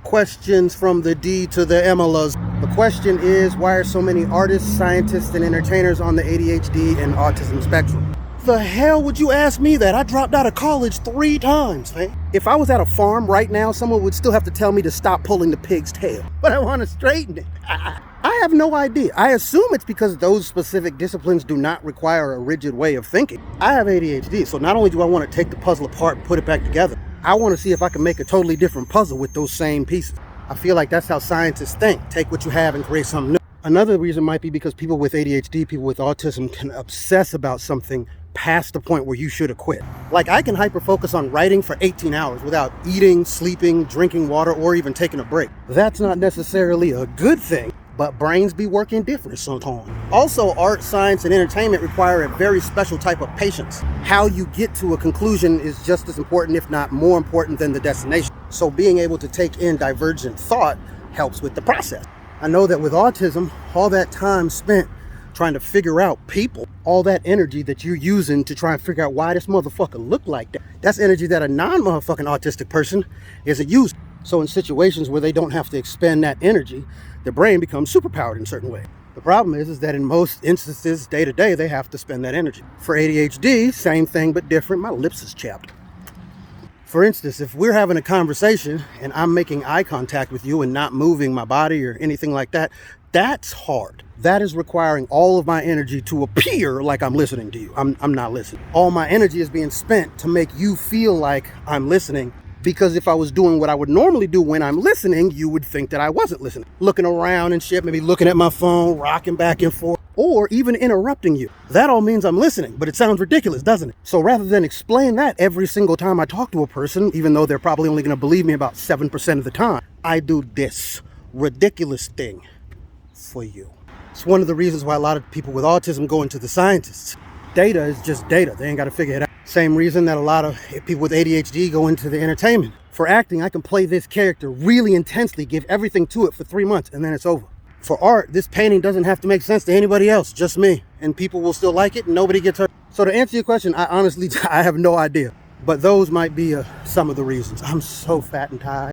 questions from the D to the MLs. The question is, why are so many artists, scientists, and entertainers on the ADHD and autism spectrum? The hell would you ask me that? I dropped out of college 3 times, man. If I was at a farm right now, someone would still have to tell me to stop pulling the pig's tail. But I want to straighten it. I have no idea. I assume it's because those specific disciplines do not require a rigid way of thinking. I have ADHD, so not only do I want to take the puzzle apart and put it back together, I want to see if I can make a totally different puzzle with those same pieces. I feel like that's how scientists think. Take what you have and create something new. Another reason might be because people with ADHD, people with autism can obsess about something past the point where you should have quit. Like, I can hyper-focus on writing for 18 hours without eating, sleeping, drinking water, or even taking a break. That's not necessarily a good thing, but brains be working different sometimes. Also, art, science, and entertainment require a very special type of patience. How you get to a conclusion is just as important, if not more important, than the destination. So being able to take in divergent thought helps with the process. I know that with autism, all that time spent trying to figure out people, all that energy that you're using to try and figure out why this motherfucker looked like that, that's energy that a non-motherfucking autistic person isn't using. So in situations where they don't have to expend that energy, the brain becomes superpowered in a certain way. The problem is that in most instances, day to day, they have to spend that energy. For ADHD, same thing but different. My lips is chapped. For instance, if we're having a conversation and I'm making eye contact with you and not moving my body or anything like that, that's hard. That is requiring all of my energy to appear like I'm listening to you. I'm not listening. All my energy is being spent to make you feel like I'm listening, because if I was doing what I would normally do when I'm listening, you would think that I wasn't listening. Looking around and shit, maybe looking at my phone, rocking back and forth, or even interrupting you. That all means I'm listening, but it sounds ridiculous, doesn't it? So rather than explain that every single time I talk to a person, even though they're probably only going to believe me about 7% of the time, I do this ridiculous thing for you. It's one of the reasons why a lot of people with autism go into the scientists. Data is just data. They ain't got to figure it out. Same reason that a lot of people with ADHD go into the entertainment. For acting, I can play this character really intensely, give everything to it for 3 months, and then it's over. For art, this painting doesn't have to make sense to anybody else, just me. And people will still like it and nobody gets hurt. So to answer your question, I honestly have no idea. But those might be some of the reasons. I'm so fat and tired.